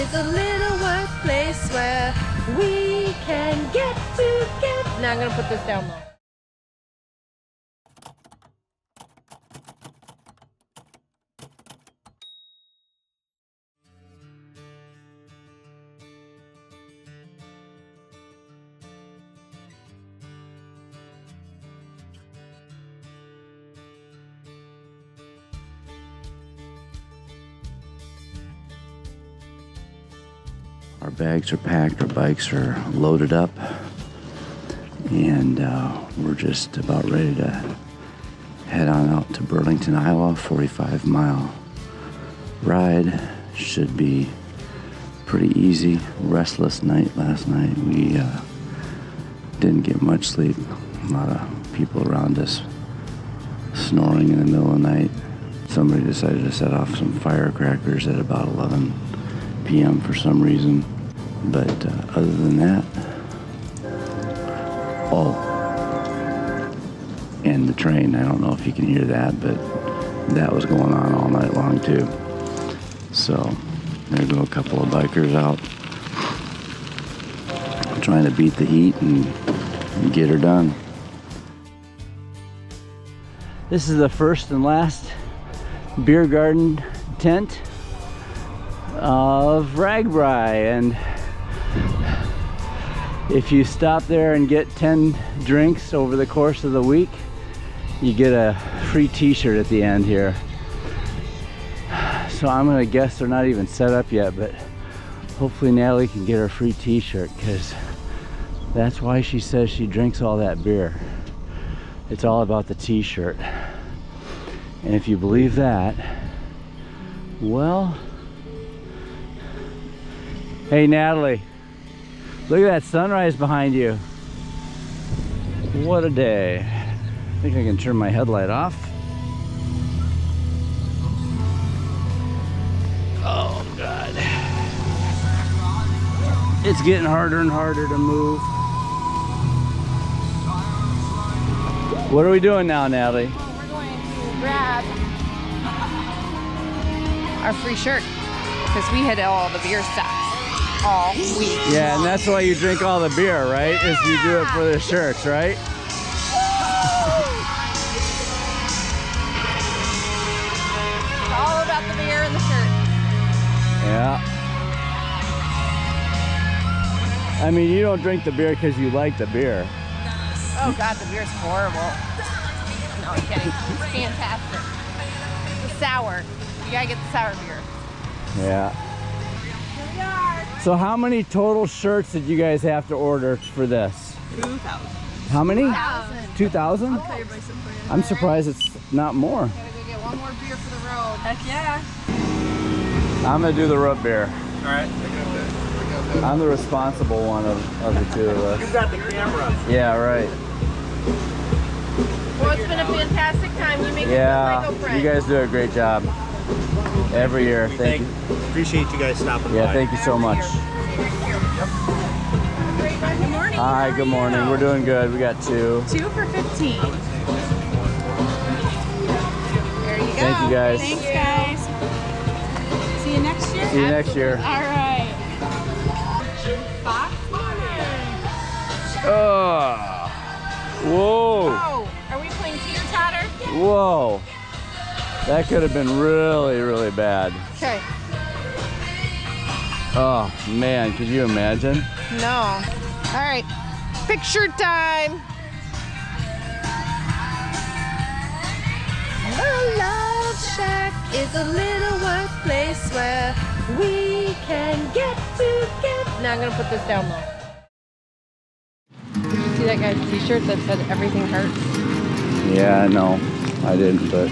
is a little workplace where we can get together. Now I'm gonna put this down low. Our bags are packed, our bikes are loaded up, and we're just about ready to head on out to Burlington, Iowa. 45-mile ride. Should be pretty easy. Restless night last night. We didn't get much sleep. A lot of people around us snoring in the middle of the night. Somebody decided to set off some firecrackers at about 11 p.m. for some reason. But other than that, oh, and the train, I don't know if you can hear that, but that was going on all night long too. So there go a couple of bikers out trying to beat the heat and get her done. This is the first and last beer garden tent of Ragbrai, and if you stop there and get 10 drinks over the course of the week, you get a free t-shirt at the end here. So I'm gonna guess they're not even set up yet, but hopefully Natalie can get her free t-shirt, because that's why she says she drinks all that beer. It's all about the t-shirt. And if you believe that, well, hey Natalie, look at that sunrise behind you. What a day. I think I can turn my headlight off. Oh God. It's getting harder and harder to move. What are we doing now, Natalie? We're going to grab our free shirt because we had all the beer stocks all week. Yeah, and that's why you drink all the beer, right? Yeah. Is you do it for the shirts, right? It's all about the beer and the shirt. Yeah. I mean, you don't drink the beer because you like the beer. Oh God, the beer's horrible. No, I'm kidding. It's fantastic. It's sour. You gotta get the sour beer. Yeah. Here we are. So how many total shirts did you guys have to order for this? 2,000. How many? 2,000. 2,000? I'll pay by some for you. I'm surprised it's not more. Gotta go get one more beer for the road. Heck yeah. I'm gonna do the root beer. All right, I got that. I'm the responsible one of the two of us. You got the camera. Yeah, right. Well, it's been a fantastic time. You make it Yeah, look like a friend. you guys do a great job every year. Thank you. Appreciate you guys stopping by. Yeah, thank you so much. Good morning. Hi, good morning. We're doing good. We got 2. 2 for 15. There you go. Thank you guys. Thanks, guys. See you next year? See you next year. All right. Box Oh. Whoa. Oh, are we playing teeter-totter? Whoa. That could have been really, really bad. Okay. Oh, man. Could you imagine? No. All right. Picture time. The Love Shack is a little workplace where we can get together. Now I'm going to put this down low. Did you see that guy's t-shirt that said everything hurts? Yeah, no. I didn't, but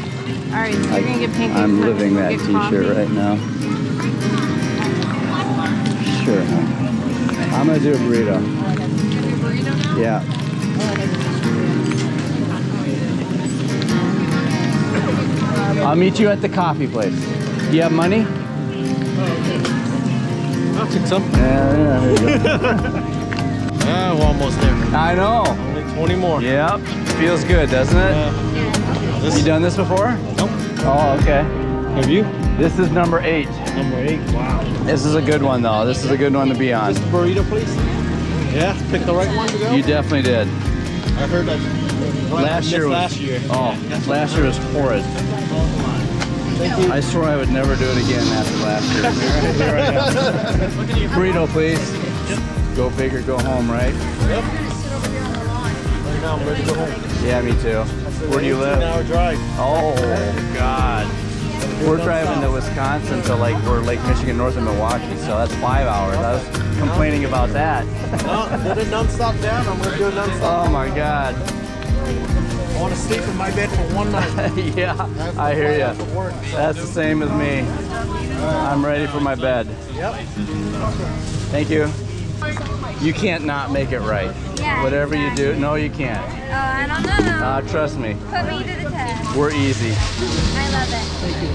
All right, so you're going to get pancakes. I'm and living we'll that get t-shirt coffee. right now. Sure. Huh? I'm going to do a burrito. Burrito now? Yeah. I'll meet you at the coffee place. Do you have money? I'll take some. Yeah, there you go. We're almost there. I know. Only 20 more. Yep. Feels good, doesn't it? You done this before? Nope. Oh, okay. Have you? This is number 8. Number 8. Wow. This is a good one though. This is a good one to be on. Is this the burrito place? Yeah, picked the right one to go. You definitely did. I heard that. Last year was. Last year. Oh, last year was horrid. Thank you. I swore I would never do it again after last year. Here I am. Burrito, please. Go big or go home, right? Yep. Right now, I'm ready to go home. Yeah, me too. Where do you live? 18-hour drive. Oh, God. We're driving to Wisconsin to we're Lake Michigan north of Milwaukee, so that's 5 hours. I was complaining about that. No, did it non-stop down. I'm going to do it non-stop. Oh, my God. I want to sleep in my bed for one night. Yeah, I hear you. That's the same as me. I'm ready for my bed. Yep. Thank you. You can't not make it right. Yeah, Whatever you do, no, you can't. Oh, I don't know. Trust me. Put me to the test. We're easy. I love it. Thank you.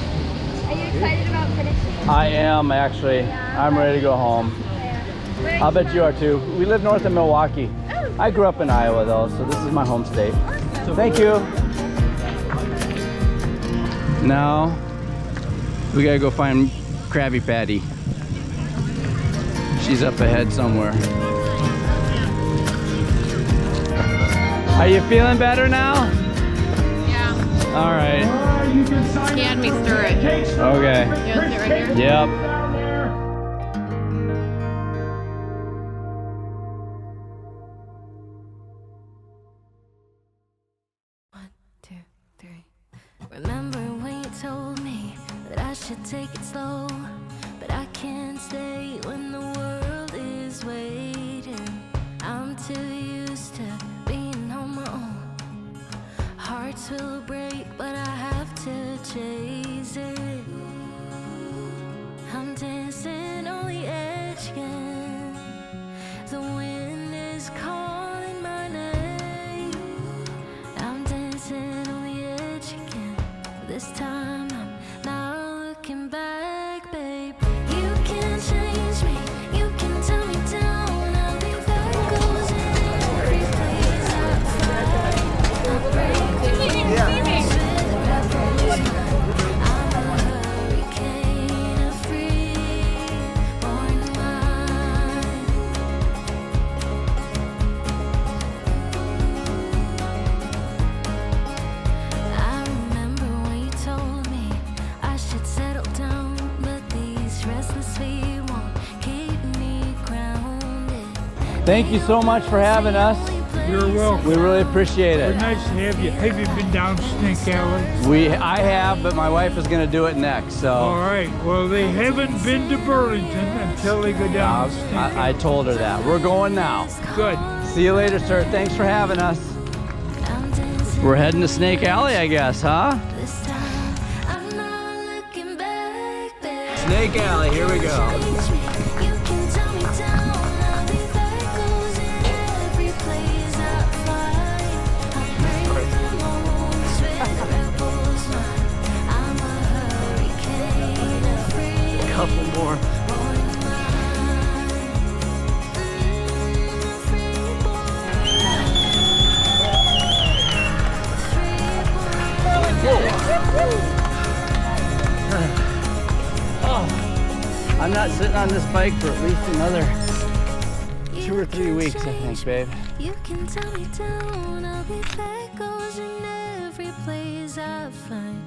Are you excited about finishing? I am, actually. I'm ready to go home. I'll bet you are too. We live north of Milwaukee. I grew up in Iowa though, so this is my home state. Thank you. Now, we gotta go find Krabby Patty. She's up ahead somewhere. Are you feeling better now? Yeah. All right. He had me stir it. Okay. You want to sit right here? Yep. Remember when you told me that I should take it slow, but I can't stay when the world is waiting. I'm too used to being on my own. Hearts will break, but I have to chase it. I'm dancing on the edge again. The wind is calling my name. I'm dancing on the edge again. This time I'm not looking back, babe. You can change me, you can tell me down. I'll be that goes in every place I fly. I'll break the moves with rebels. I'm a hurricane of free, born mine. I remember when you told me I should settle down, but these restless feet won't keep me grounded. Thank you so much for having us. You're welcome. We really appreciate It's it. nice to have you. Have you been down Snake Alley? I have, but my wife is going to do it next. All So right. Well, they haven't been to Burlington until they go down Snake Alley. I told her that. We're going now. Good. See you later, sir. Thanks for having us. I'm dancing We're heading to Snake Alley, I guess, huh? this time. I'm not looking back, babe. Snake Alley, here we go. Change me, you can tell me down. I'll be that goes in every place I find. I break the moves with rebels mind. I'm a hurricane of free. Couple more. Born mine. Free I'm not sitting on this bike for at least another 2 or 3 weeks, I think, babe. You can tell me down, I'll be that goes in every place I find.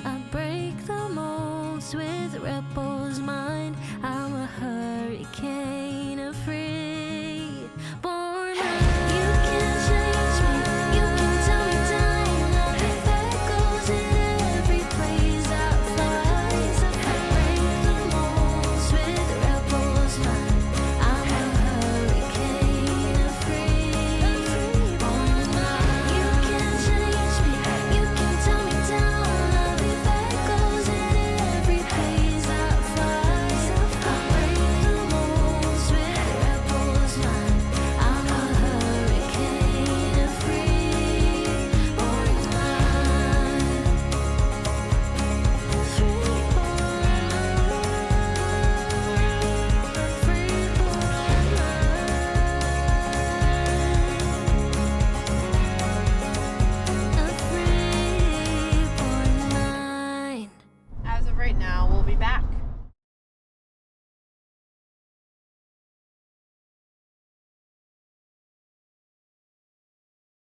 I break the molds with rebels mind. I'm a hurricane of free, born mine. You can change me, you can tell me down. I'll be that goes in every place I find. I break the molds with rebels mind. I'm a hurricane of free, born mine. You can change me, you can tell me down. I'll be that goes in every place I find. I break the molds of right now, we'll be back.